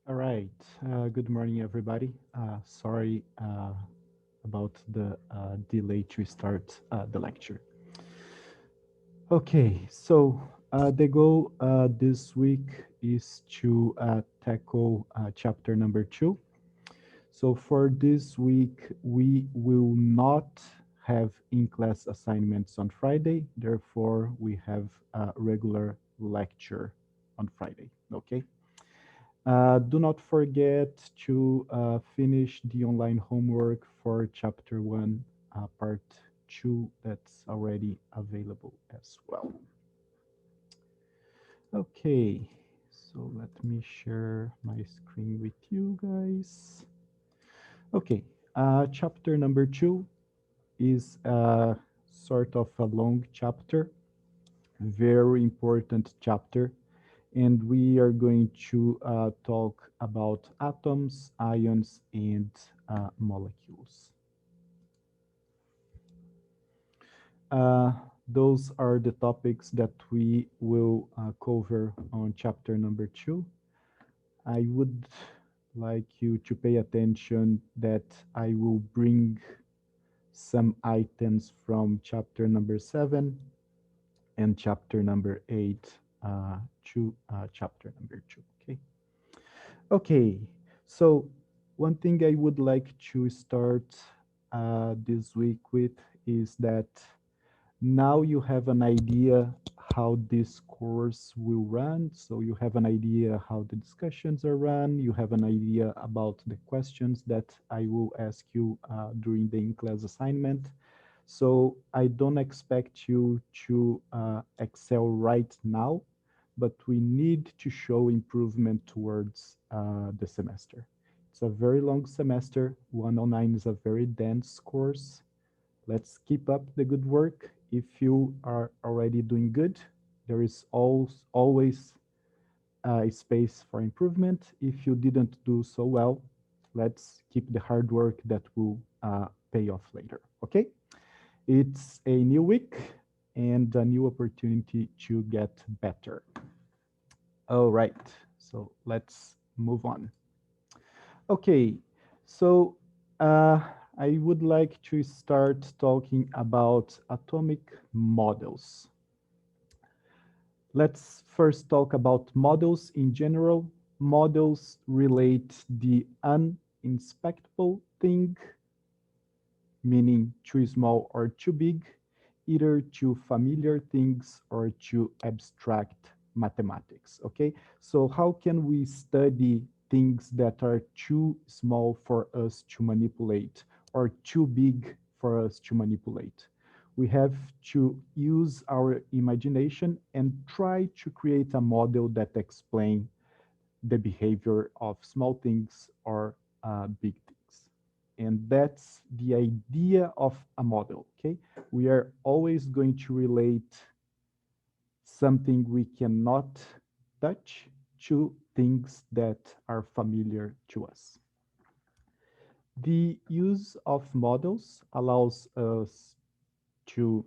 All right. Good morning, everybody. Sorry about the delay to start the lecture. Okay, so the goal this week is to tackle chapter number 2. So for this week, we will not have in-class assignments on Friday. Therefore, we have a regular lecture on Friday. Okay. Do not forget to finish the online homework for chapter 1, part 2, that's already available as well. Okay, so let me share my screen with you guys. Okay, chapter number 2 is sort of a long chapter, very important chapter, and we are going to talk about atoms, ions, and molecules. Uh, those are the topics that we will cover on chapter number 2. I would like you to pay attention that I will bring some items from chapter number 7 and chapter number 8 to chapter number 2. Okay. Okay, so one thing I would like to start this week with is that now you have an idea how this course will run. So you have an idea how the discussions are run. You have an idea about the questions that I will ask you during the in-class assignment. So I don't expect you to excel right now, but we need to show improvement towards the semester. It's a very long semester. 109 is a very dense course. Let's keep up the good work. If you are already doing good, there is always space for improvement. If you didn't do so well, let's keep the hard work that will pay off later. Okay? It's a new week and a new opportunity to get better. All right, so let's move on. Okay, so uh, I would like to start talking about atomic models. Let's first talk about models in general. Models relate the uninspectable thing, meaning too small or too big, either to familiar things or to abstract mathematics. Okay, so how can we study things that are too small for us to manipulate or too big for us to manipulate? We have to use our imagination and try to create a model that explains the behavior of small things or big things. And that's the idea of a model, okay? We are always going to relate something we cannot touch to things that are familiar to us. The use of models allows us to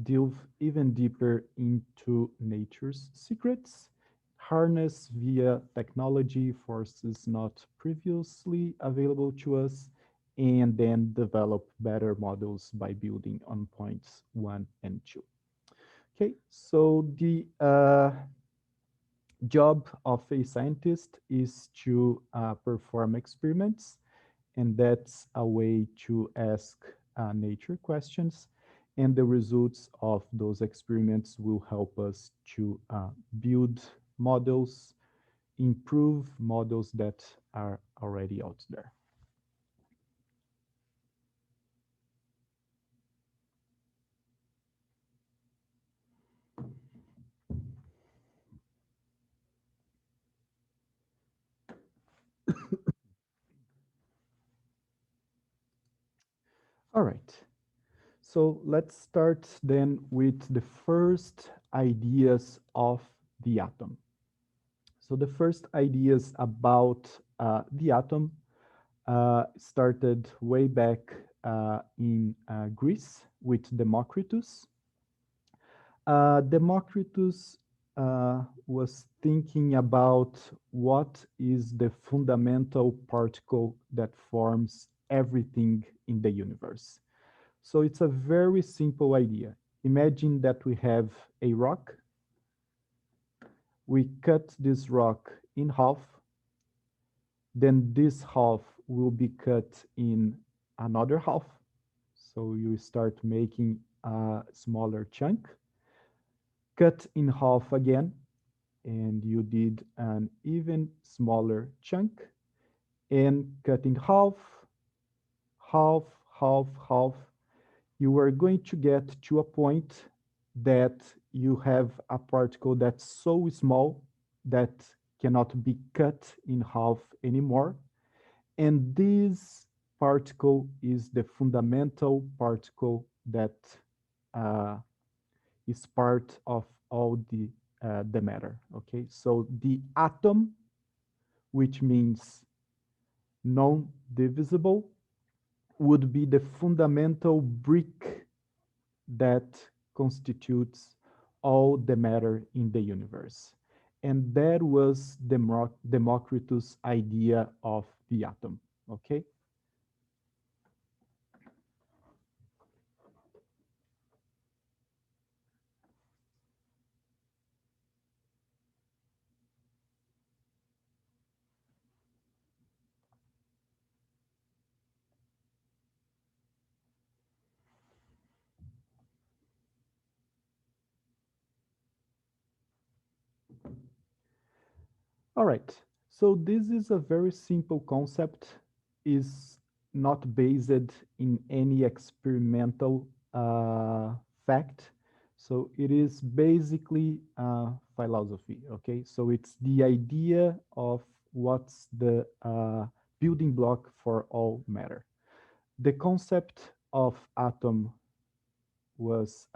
delve even deeper into nature's secrets, harness via technology forces not previously available to us, and then develop better models by building on points 1 and 2. Okay, so the job of a scientist is to perform experiments, and that's a way to ask nature questions, and the results of those experiments will help us to build models, improve models that are already out there. All right, so let's start then with the first ideas of the atom. So the first ideas about the atom started way back in Greece with Democritus. Democritus was thinking about what is the fundamental particle that forms everything in the universe. So it's a very simple idea. Imagine that we have a rock. We cut this rock in half, then this half will be cut in another half. So you start making a smaller chunk, cut in half again, and you did an even smaller chunk, and cut in half, half, half, half. You are going to get to a point that you have a particle that's so small that cannot be cut in half anymore. And this particle is the fundamental particle that uh, is part of all the matter. Okay, so the atom, which means non-divisible, would be the fundamental brick that constitutes all the matter in the universe. And that was Democritus' idea of the atom. Okay. All right. So this is a very simple concept, is not based in any experimental fact. So it is basically philosophy. Okay. So it's the idea of what's the building block for all matter. The concept of atom was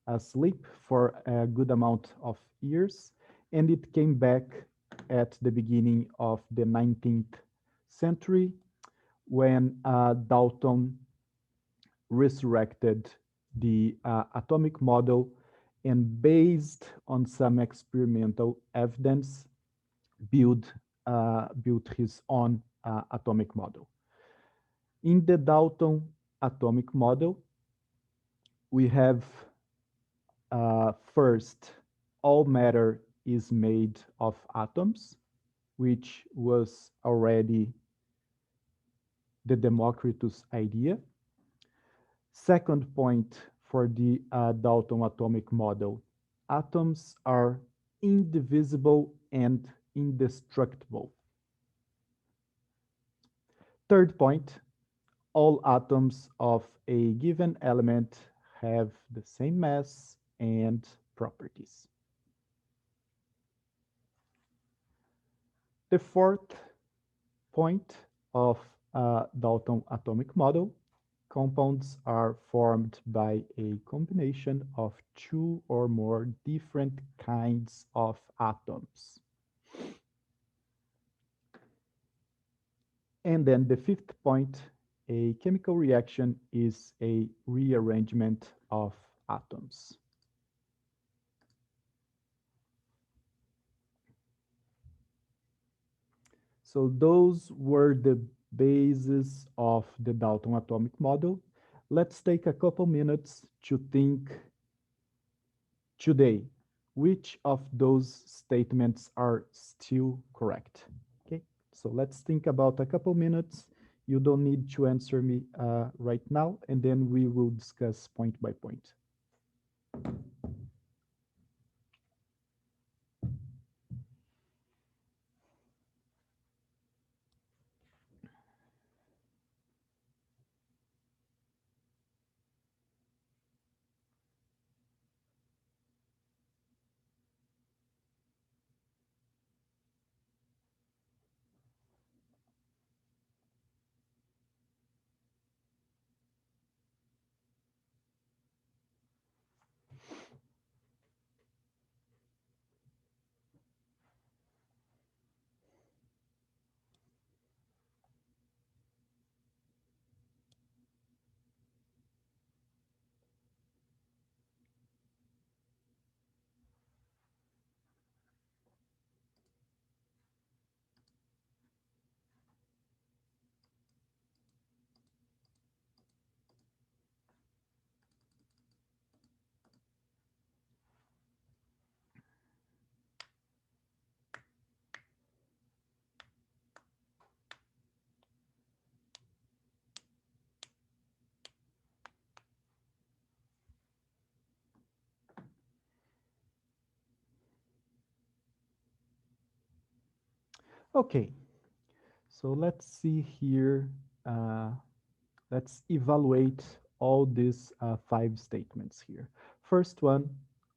asleep for a good amount of years, and it came back at the beginning of the 19th century when Dalton resurrected the atomic model and, based on some experimental evidence, built his own atomic model. In the Dalton atomic model, we have first, all matter is made of atoms, which was already the Democritus idea. Second point for the Dalton atomic model, atoms are indivisible and indestructible. Third point, all atoms of a given element have the same mass and properties. The fourth point of Dalton atomic model, compounds are formed by a combination of two or more different kinds of atoms. And then the fifth point, a chemical reaction is a rearrangement of atoms. So those were the bases of the Dalton atomic model. Let's take a couple minutes to think today, which of those statements are still correct? Okay, so let's think about a couple minutes. You don't need to answer me right now, and then we will discuss point by point. Okay, so let's see here. Uh, let's evaluate all these five statements here. First one,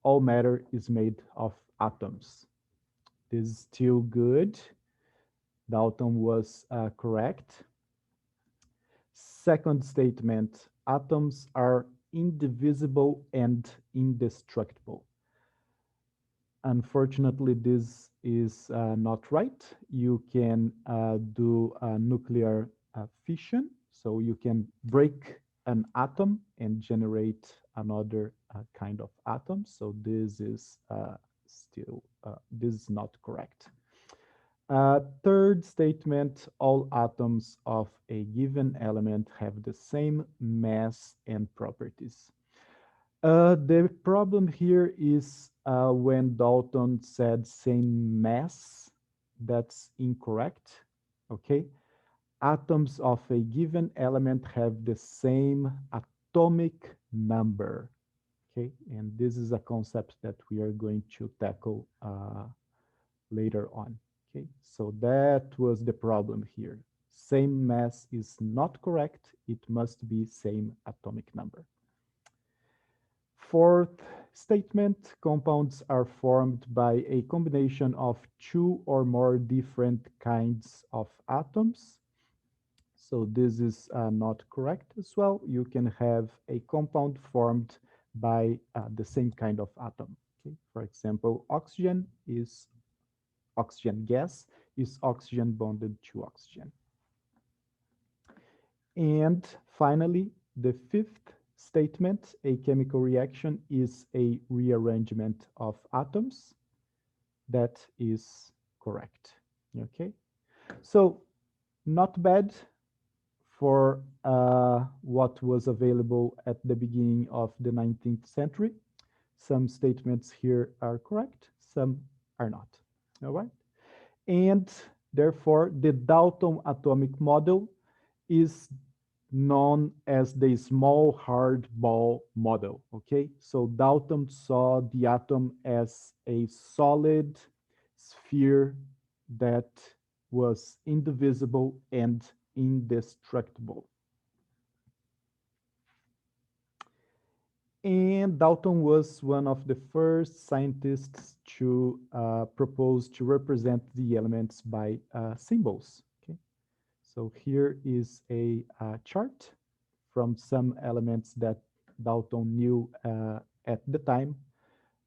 all matter is made of atoms. This is still good. Dalton was correct. Second statement, atoms are indivisible and indestructible. Unfortunately, this is not right. You can do nuclear fission, so you can break an atom and generate another kind of atom. So this is this is not correct. Third statement, all atoms of a given element have the same mass and properties. The problem here is when Dalton said same mass, that's incorrect. Okay. Atoms of a given element have the same atomic number. Okay. And this is a concept that we are going to tackle later on. Okay. So that was the problem here. Same mass is not correct. It must be same atomic number. Fourth statement, compounds are formed by a combination of two or more different kinds of atoms. So this is not correct as well. You can have a compound formed by the same kind of atom. Okay? For example, oxygen gas is oxygen bonded to oxygen. And finally, the fifth statement, a chemical reaction is a rearrangement of atoms. That is correct. Okay, so not bad for what was available at the beginning of the 19th century. Some statements here are correct, some are not. All right, and therefore the Dalton atomic model is known as the small hard ball model. Okay, so Dalton saw the atom as a solid sphere that was indivisible and indestructible. And Dalton was one of the first scientists to propose to represent the elements by symbols. Okay, so here is a chart from some elements that Dalton knew at the time.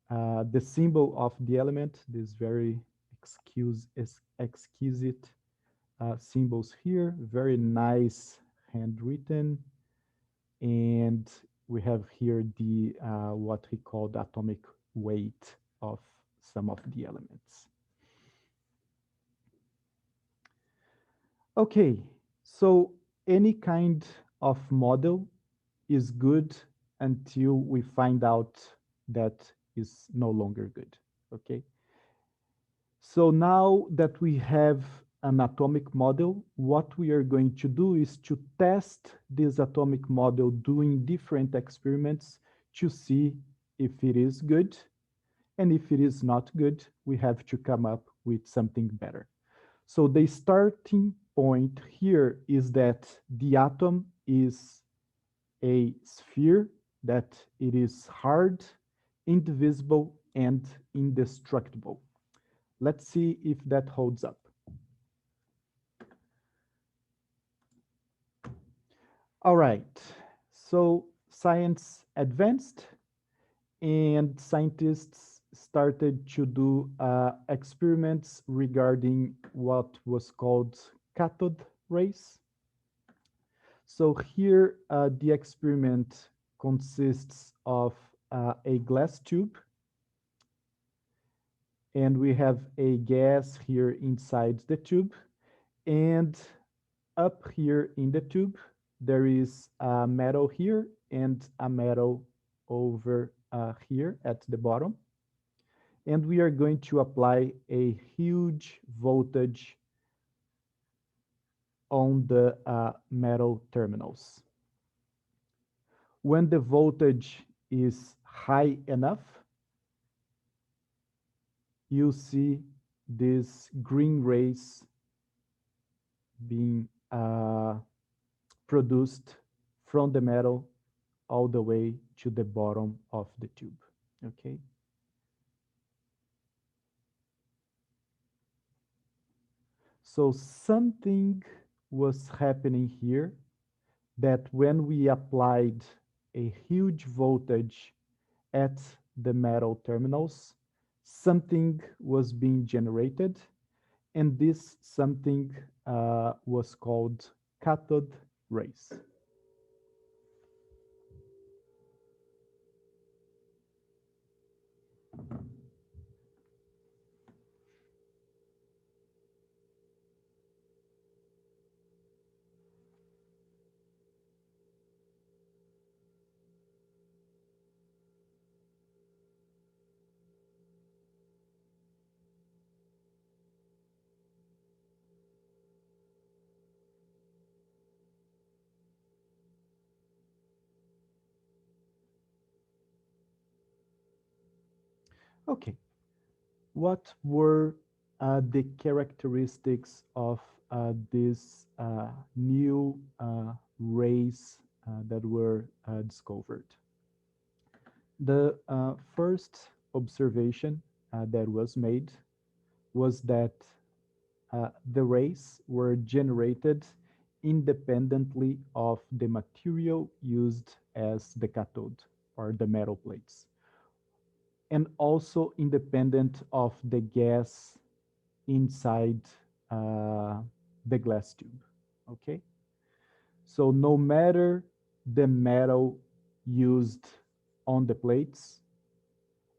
The symbol of the element, this very exquisite symbols here, very nice handwritten, and we have here the what he called atomic weight of some of the elements. Okay, so any kind of model is good until we find out that is no longer good. Okay, so now that we have an atomic model, what we are going to do is to test this atomic model doing different experiments to see if it is good. And if it is not good, we have to come up with something better. So the starting point here is that the atom is a sphere, that it is hard, indivisible, and indestructible. Let's see if that holds up. All right, so science advanced and scientists started to do experiments regarding what was called cathode rays. So here, the experiment consists of a glass tube, and we have a gas here inside the tube, and up here in the tube, there is a metal here and a metal over here at the bottom. And we are going to apply a huge voltage on the metal terminals. When the voltage is high enough, you see these green rays being produced from the metal all the way to the bottom of the tube. Okay. So something was happening here that when we applied a huge voltage at the metal terminals, something was being generated, and this something was called cathode rays. Okay, what were the characteristics of these new rays that were discovered? The first observation that was made was that the rays were generated independently of the material used as the cathode or the metal plates, and also independent of the gas inside uh, the glass tube. Okay, so no matter the metal used on the plates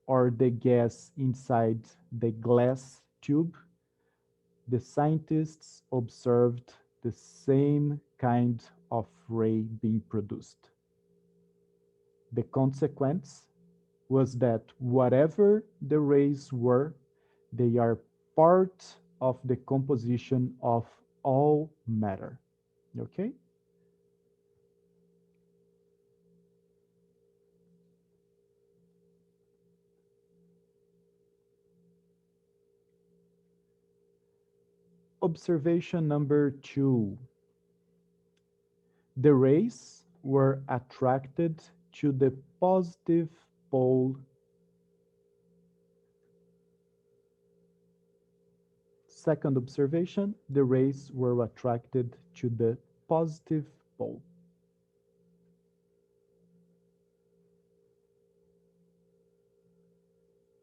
or the gas inside the glass tube, the scientists observed the same kind of ray being produced. The consequence was that whatever the rays were, they are part of the composition of all matter. Okay? Observation number two, the rays were attracted to the positive pole. Second observation, the rays were attracted to the positive pole.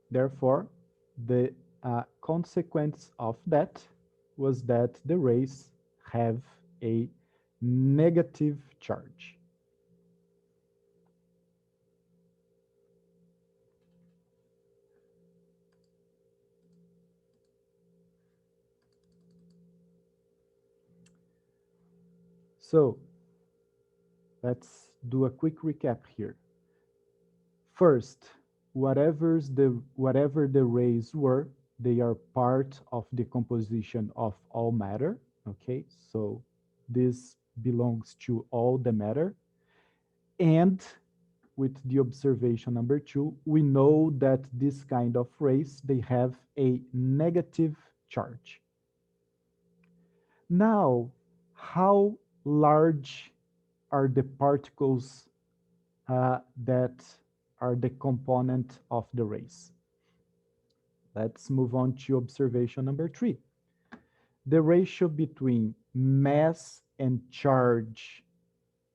Therefore, the consequence of that was that the rays have a negative charge. So let's do a quick recap here. First, whatever the rays were, they are part of the composition of all matter. Okay, so this belongs to all the matter. And with the observation number two, we know that this kind of rays, they have a negative charge. Now, how large are the particles that are the component of the rays? Let's move on to observation number three. The ratio between mass and charge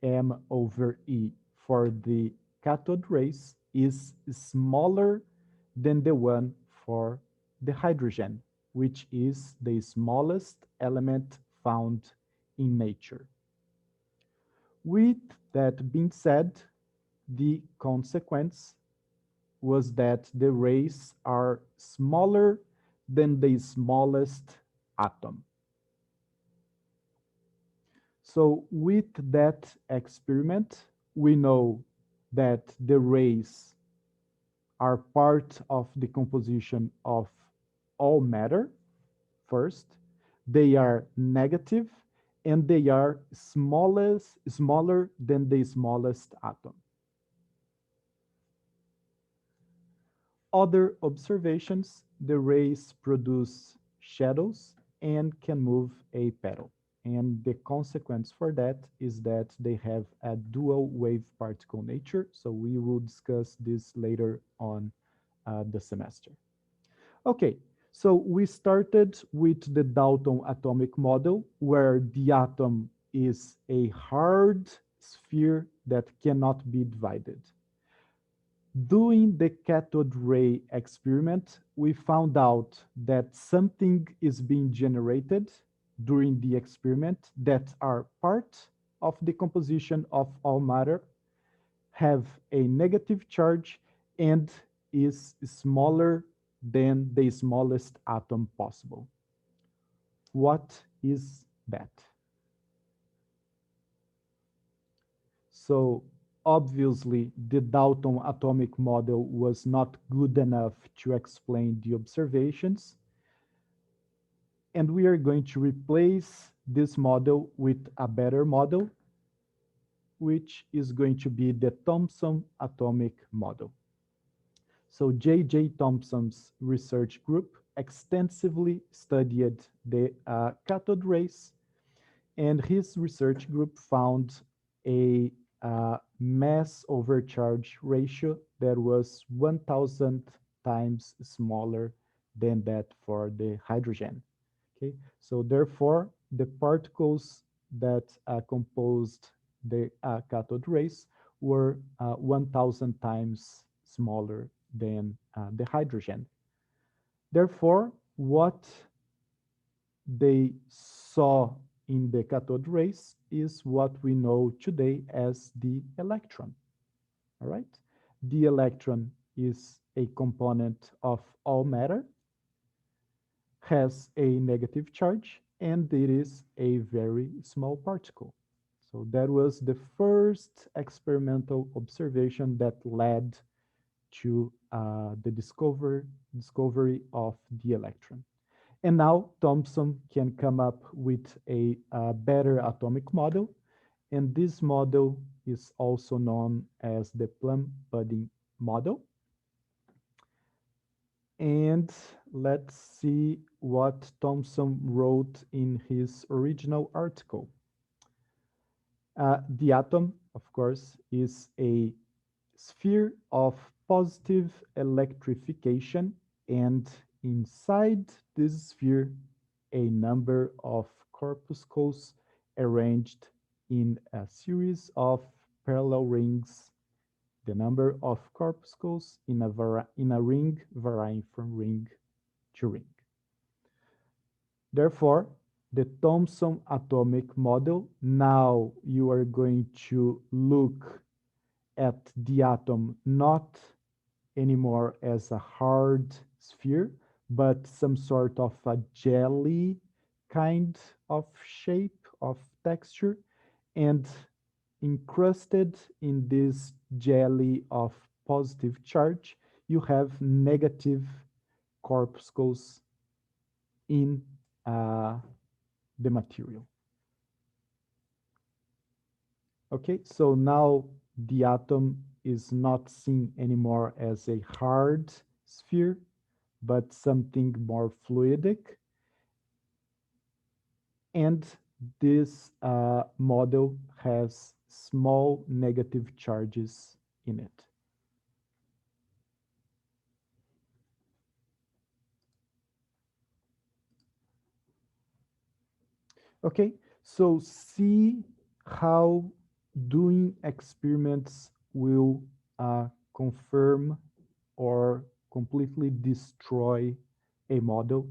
m over e for the cathode rays is smaller than the one for the hydrogen, which is the smallest element found in nature. With that being said, the consequence was that the rays are smaller than the smallest atom. So with that experiment, we know that the rays are part of the composition of all matter. First, they are negative and they are smaller than the smallest atom. Other observations, the rays produce shadows and can move a petal. And the consequence for that is that they have a dual wave particle nature. So we will discuss this later on the semester. Okay, so we started with the Dalton atomic model, where the atom is a hard sphere that cannot be divided. Doing the cathode ray experiment, we found out that something is being generated during the experiment that are part of the composition of all matter, have a negative charge, and is smaller than the smallest atom possible. What is that? So obviously, the Dalton atomic model was not good enough to explain the observations, and we are going to replace this model with a better model, which is going to be the Thomson atomic model. So J.J. Thomson's research group extensively studied the cathode rays, and his research group found a mass overcharge ratio that was 1,000 times smaller than that for the hydrogen. Okay, so therefore, the particles that composed the cathode rays were 1,000 times smaller than the hydrogen. Therefore, what they saw in the cathode rays is what we know today as the electron. All right? The electron is a component of all matter, has a negative charge, and it is a very small particle. So that was the first experimental observation that led to the discovery of the electron. And now Thomson can come up with a better atomic model, and this model is also known as the plum pudding model. And let's see what Thomson wrote in his original article. The atom, of course, is a sphere of positive electrification, and inside this sphere, a number of corpuscles arranged in a series of parallel rings, the number of corpuscles in a ring varying from ring to ring. Therefore, the Thomson atomic model, now you are going to look at the atom not anymore as a hard sphere, but some sort of a jelly kind of shape, of texture, and encrusted in this jelly of positive charge, you have negative corpuscles in uh, the material. Okay, so now the atom is not seen anymore as a hard sphere, but something more fluidic. And this model has small negative charges in it. Okay, so see how doing experiments will confirm or completely destroy a model.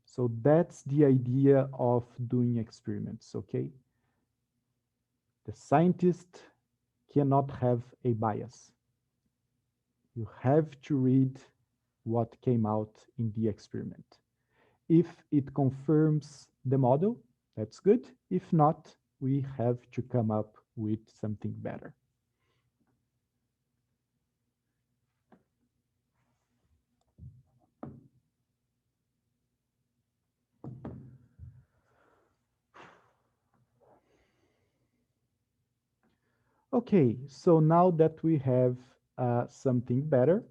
So that's the idea of doing experiments, okay? The scientist cannot have a bias. You have to read what came out in the experiment. If it confirms the model, that's good. If not, we have to come up with something better. Okay, so now that we have something better,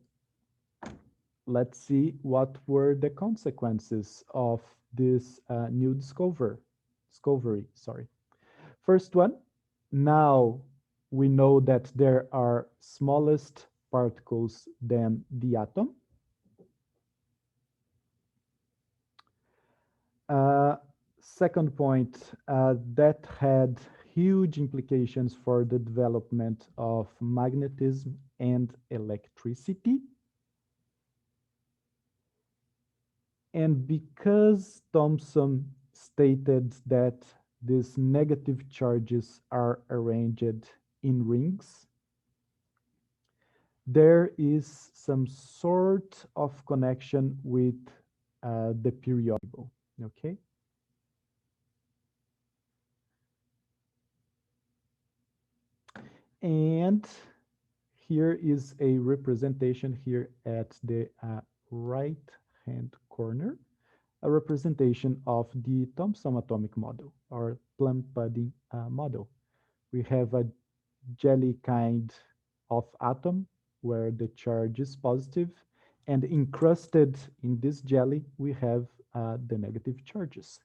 let's see what were the consequences of this new discovery. discovery, sorry. First one, now we know that there are smallest particles than the atom. Uh, Second point, that had huge implications for the development of magnetism and electricity. And because Thomson stated that these negative charges are arranged in rings, there is some sort of connection with the periodic table. Okay. And here is a representation here at the right hand corner, a representation of the Thomson atomic model or plum pudding model. We have a jelly kind of atom where the charge is positive, and encrusted in this jelly we have the negative charges.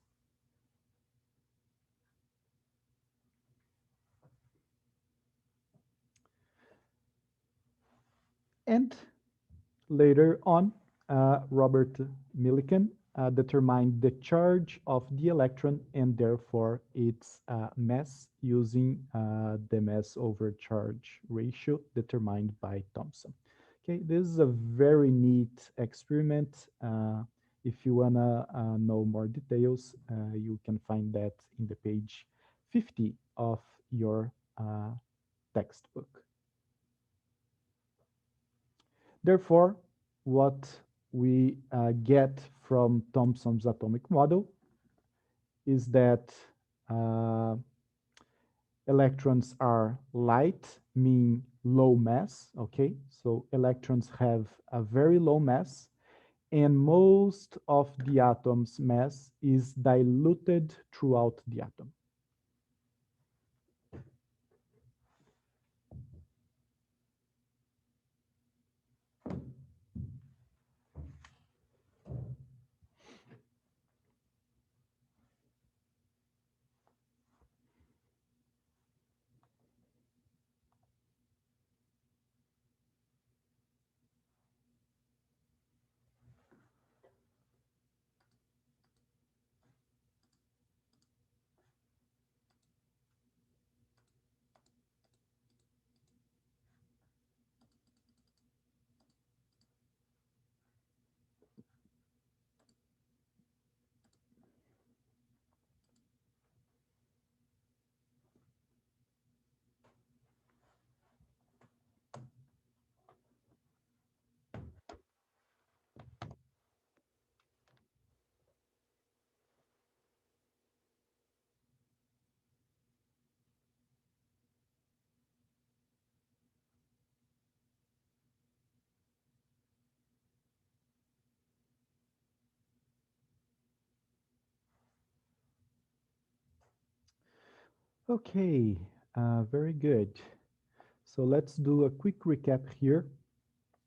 And later on, Robert Millikan determined the charge of the electron and therefore its mass using the mass over charge ratio determined by Thomson. Okay, this is a very neat experiment. If you wanna know more details, you can find that in the page 50 of your textbook. Therefore, what we get from Thomson's atomic model is that uh, electrons are light, meaning low mass, okay? So electrons have a very low mass, and most of the atom's mass is diluted throughout the atom. Okay, very good. So let's do a quick recap here.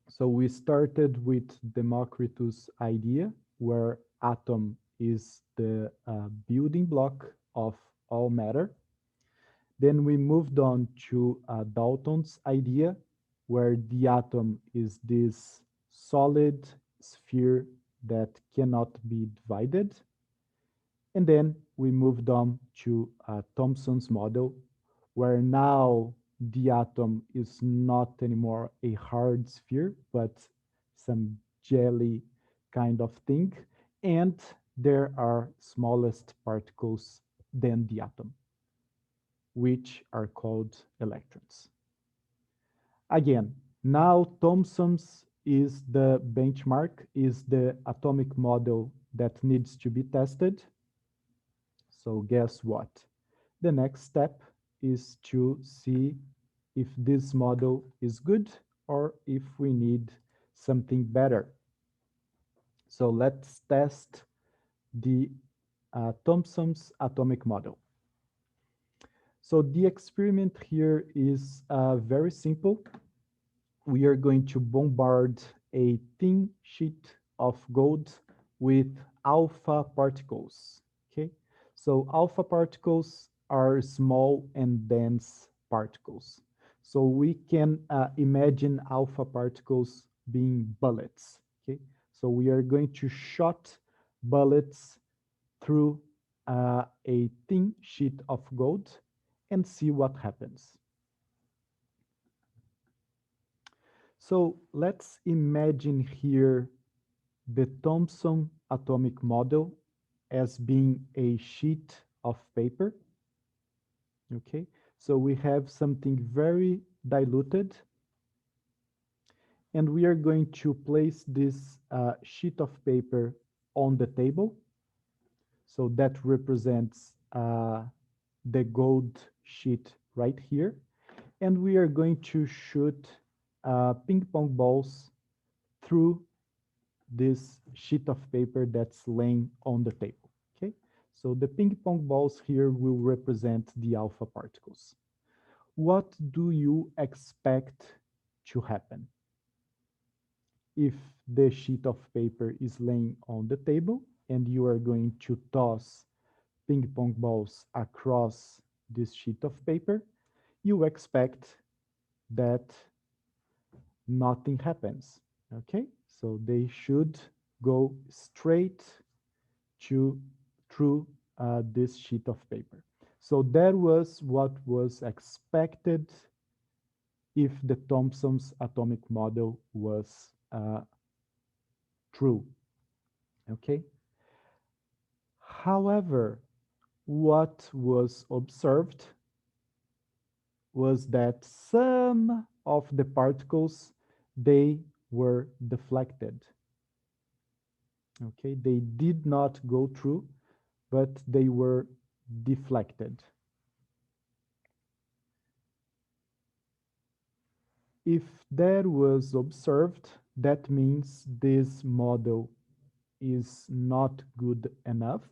So we started with Democritus' idea, where atom is the building block of all matter. Then we moved on to Dalton's idea, where the atom is this solid sphere that cannot be divided. And then we moved on to Thomson's model, where now the atom is not anymore a hard sphere, but some jelly kind of thing. And there are smallest particles than the atom, which are called electrons. Again, now Thomson's is the benchmark, is the atomic model that needs to be tested. So guess what? The next step is to see if this model is good or if we need something better. So let's test the Thomson's atomic model. So the experiment here is very simple. We are going to bombard a thin sheet of gold with alpha particles. Okay, So alpha particles are small and dense particles. So we can imagine alpha particles being bullets. Okay, so we are going to shot bullets through a thin sheet of gold and see what happens. So let's imagine here the Thomson atomic model as being a sheet of paper. Okay, so we have something very diluted, and we are going to place this sheet of paper on the table. So that represents the gold sheet right here. And we are going to shoot ping pong balls through this sheet of paper that's laying on the table. Okay, so the ping pong balls here will represent the alpha particles. What do you expect to happen if the sheet of paper is laying on the table and you are going to toss ping pong balls across this sheet of paper? You expect that nothing happens. Okay, so they should go straight to through this sheet of paper. So that was what was expected if the Thomson's atomic model was true. Okay. However, what was observed was that some of the particles, they were deflected. Okay, they did not go through, but they were deflected. If that was observed, that means this model is not good enough.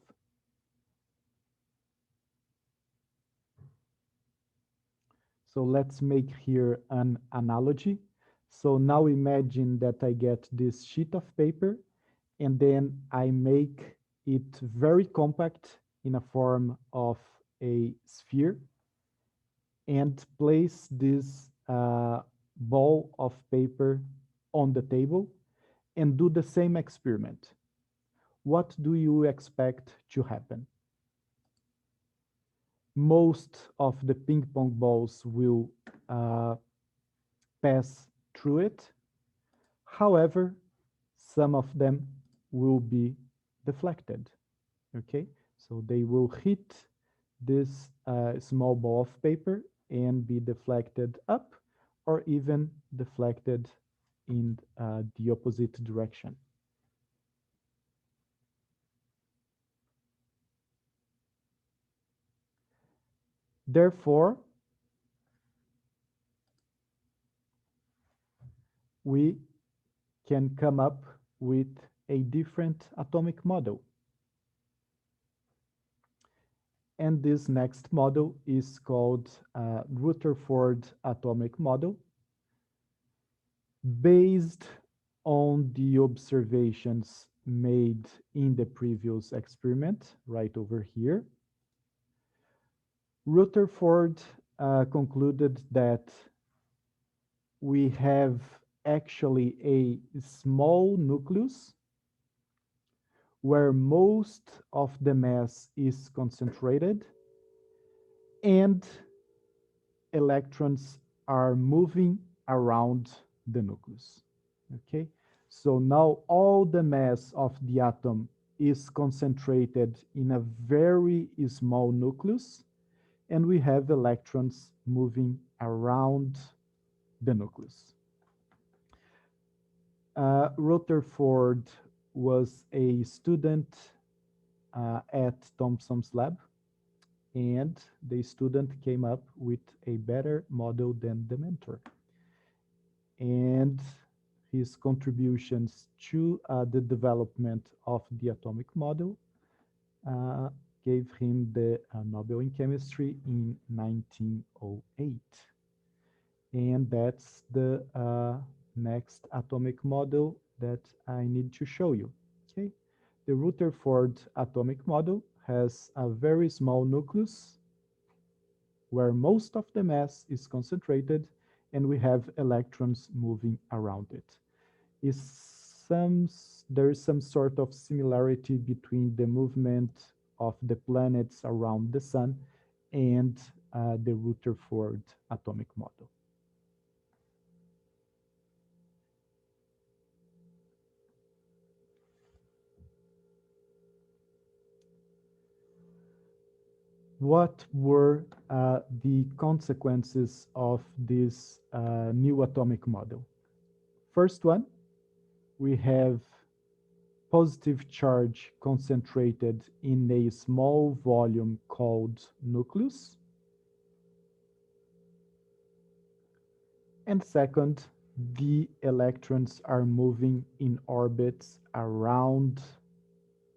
So let's make here an analogy. So now imagine that I get this sheet of paper and then I make it very compact in a form of a sphere and place this ball of paper on the table and do the same experiment. What do you expect to happen? Most of the ping pong balls will uh, pass through it. However, some of them will be deflected. Okay, so they will hit this small ball of paper and be deflected up or even deflected in the opposite direction. Therefore, we can come up with a different atomic model. And this next model is called Rutherford atomic model, based on the observations made in the previous experiment, right over here. Rutherford concluded that we have actually a small nucleus where most of the mass is concentrated and electrons are moving around the nucleus. Okay, so now all the mass of the atom is concentrated in a very small nucleus, and we have electrons moving around the nucleus. Rutherford was a student at Thomson's lab, and the student came up with a better model than the mentor. And his contributions to the development of the atomic model uh, gave him the Nobel in Chemistry in 1908. And that's the next atomic model that I need to show you. Okay, the Rutherford atomic model has a very small nucleus where most of the mass is concentrated, and we have electrons moving around it. Is some there is some sort of similarity between the movement of the planets around the sun and the Rutherford atomic model. What were the consequences of this new atomic model? First one, we have positive charge concentrated in a small volume called nucleus. And second, the electrons are moving in orbits around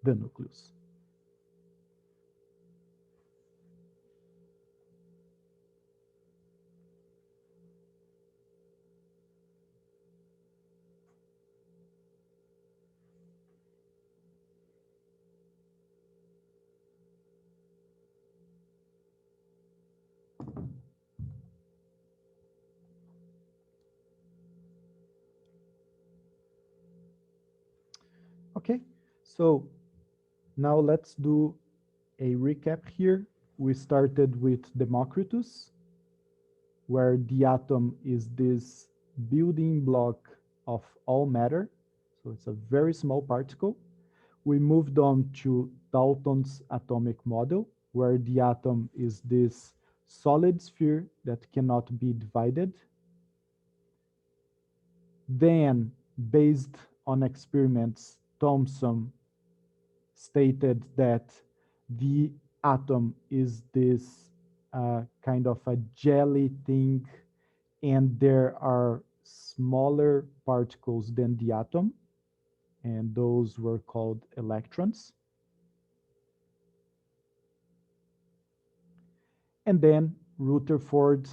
the nucleus. Okay, so now let's do a recap here. We started with Democritus, where the atom is this building block of all matter. So it's a very small particle. We moved on to Dalton's atomic model, where the atom is this solid sphere that cannot be divided. Then, based on experiments, Thomson stated that the atom is this kind of a jelly thing, and there are smaller particles than the atom, and those were called electrons. And then Rutherford,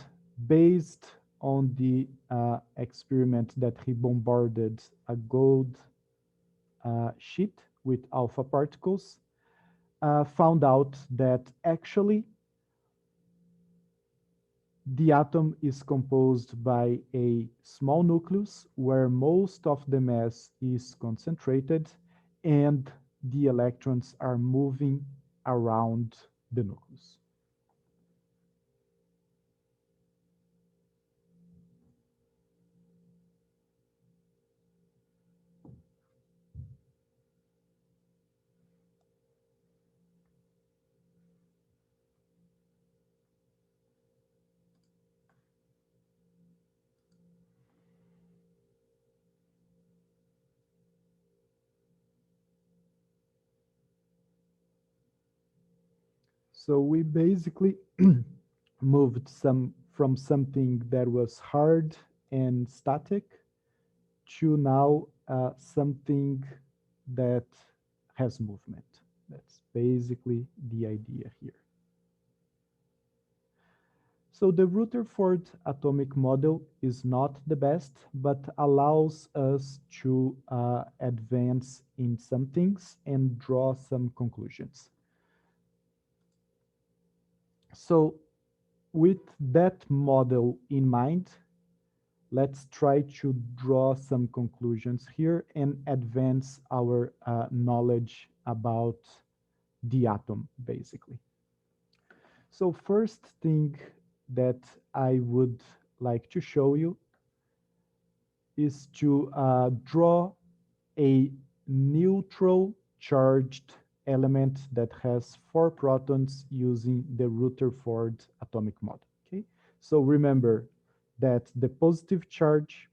based on the experiment that he bombarded a gold sheet with alpha particles, found out that actually the atom is composed by a small nucleus where most of the mass is concentrated, and the electrons are moving around the nucleus. So we basically moved some from something that was hard and static to now something that has movement. That's basically the idea here. So the Rutherford atomic model is not the best, but allows us to advance in some things and draw some conclusions. So with that model in mind, let's try to draw some conclusions here and advance our knowledge about the atom, basically. So first thing that I would like to show you is to draw a neutral charged element that has 4 protons using the Rutherford atomic model. Okay, so remember that the positive charge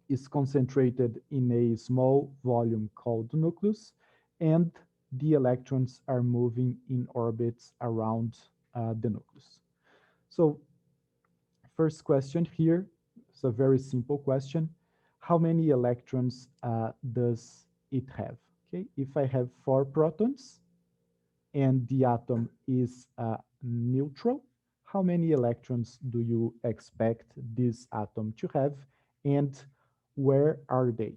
is concentrated in a small volume called nucleus, and the electrons are moving in orbits around the nucleus. So first question here, it's a very simple question. How many electrons does it have? Okay, if I have 4 protons and the atom is neutral, how many electrons do you expect this atom to have, and where are they?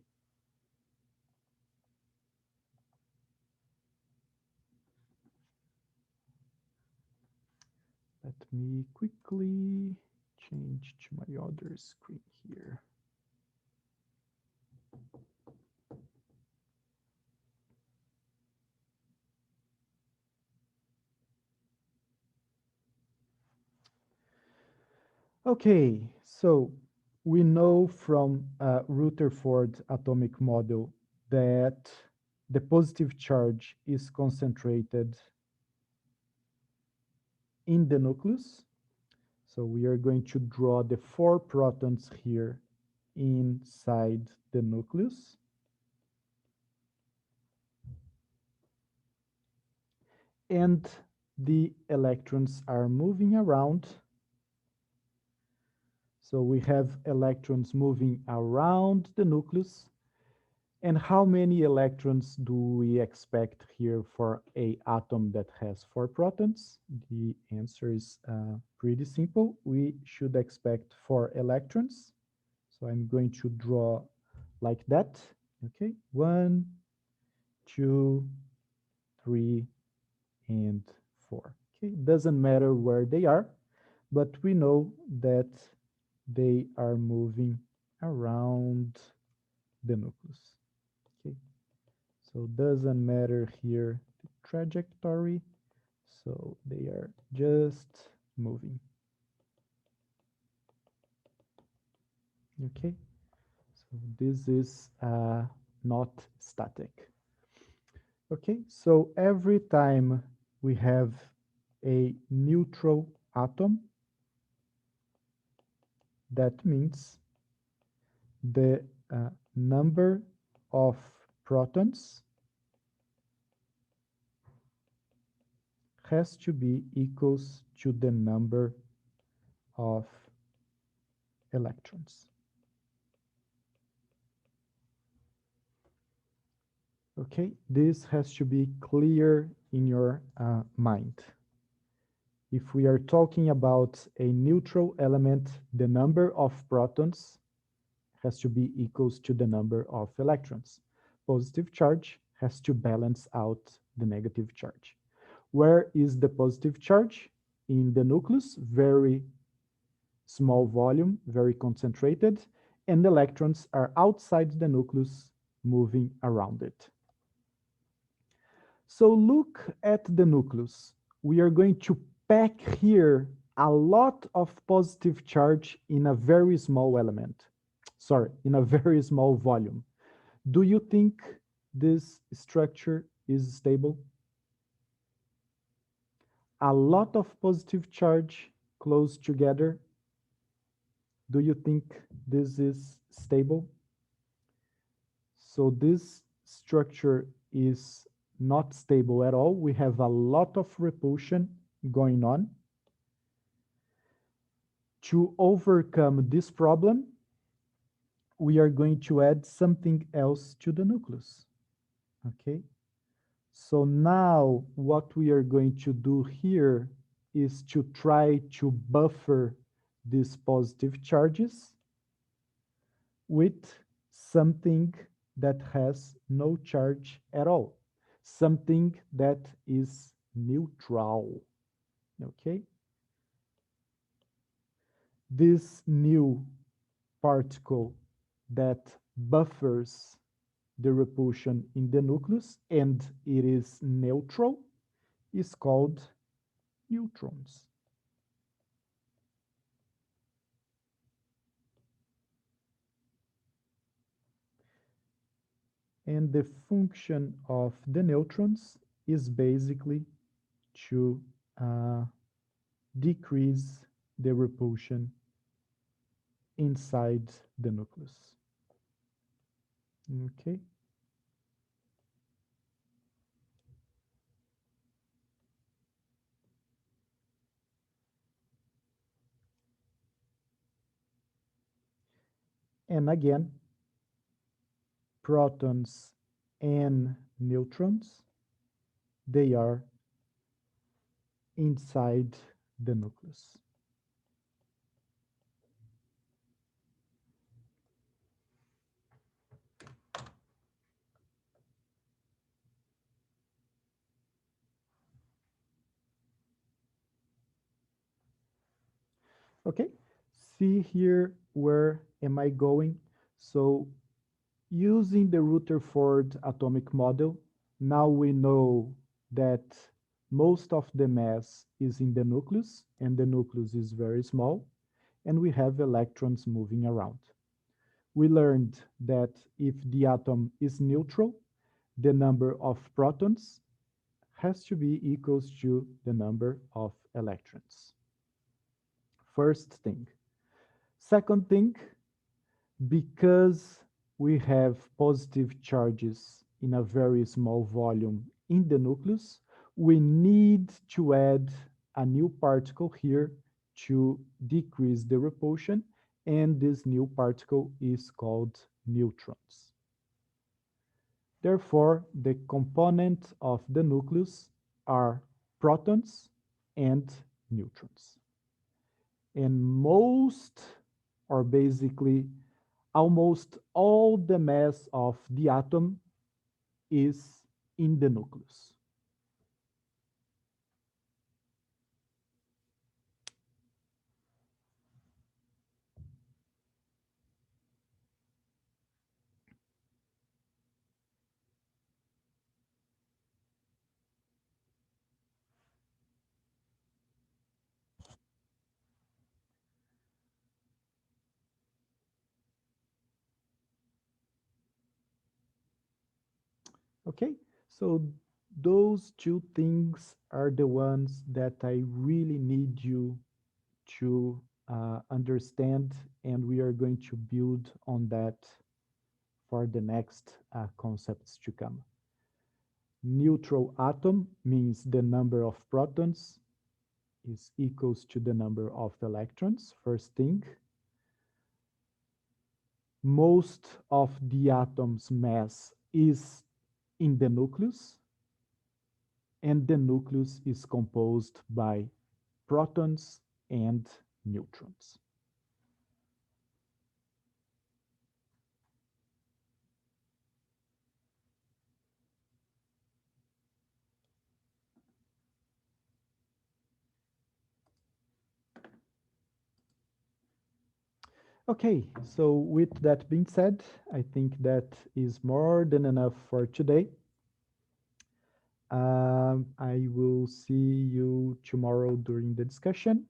Let me quickly change to my other screen here. Okay, so we know from Rutherford atomic model that the positive charge is concentrated in the nucleus. So we are going to draw the 4 protons here inside the nucleus. And the electrons are moving around. So we have electrons moving around the nucleus. And how many electrons do we expect here for a atom that has 4 protons? The answer is pretty simple. We should expect 4 electrons. So I'm going to draw like that. Okay, 1, 2, 3, and 4. Okay, doesn't matter where they are, but we know that they are moving around the nucleus. Okay, so doesn't matter here the trajectory, so they are just moving. Okay, so this is not static. Okay, so every time we have a neutral atom, that means the number of protons has to be equals to the number of electrons. Okay, this has to be clear in your mind. If we are talking about a neutral element, the number of protons has to be equals to the number of electrons. Positive charge has to balance out the negative charge. Where is the positive charge? In the nucleus, very small volume, very concentrated, and electrons are outside the nucleus moving around it. So look at the nucleus. We are going to pack here a lot of positive charge in a very small element. Sorry, in a very small volume. Do you think this structure is stable? A lot of positive charge close together. Do you think this is stable? So this structure is not stable at all. We have a lot of repulsion going on. To overcome this problem, we are going to add something else to the nucleus. Okay? So now what we are going to do here is to try to buffer these positive charges with something that has no charge at all, something that is neutral. Okay? This new particle that buffers the repulsion in the nucleus and it is neutral is called neutrons. And the function of the neutrons is basically to decrease the repulsion inside the nucleus. Okay. And again, protons and neutrons, they are inside the nucleus. Okay, see here where am I going? So using the Rutherford atomic model, now we know that most of the mass is in the nucleus, and the nucleus is very small, and we have electrons moving around. We learned that if the atom is neutral, the number of protons has to be equals to the number of electrons. First thing. Second thing, because we have positive charges in a very small volume in the nucleus, we need to add a new particle here to decrease the repulsion, and this new particle is called neutrons. Therefore, the components of the nucleus are protons and neutrons. And most, or basically almost all the mass of the atom is in the nucleus. Okay, so those two things are the ones that I really need you to understand, and we are going to build on that for the next concepts to come. Neutral atom means the number of protons is equals to the number of electrons, first thing. Most of the atom's mass is in the nucleus, and the nucleus is composed by protons and neutrons. Okay, so with that being said, I think that is more than enough for today. I will see you tomorrow during the discussion.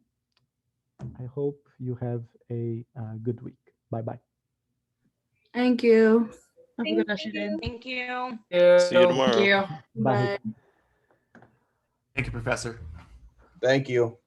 I hope you have a good week. Bye bye. Thank you. Have a good Thank afternoon. you. Thank you. See you Thank tomorrow. you. Bye. Bye. Thank you, Professor. Thank you.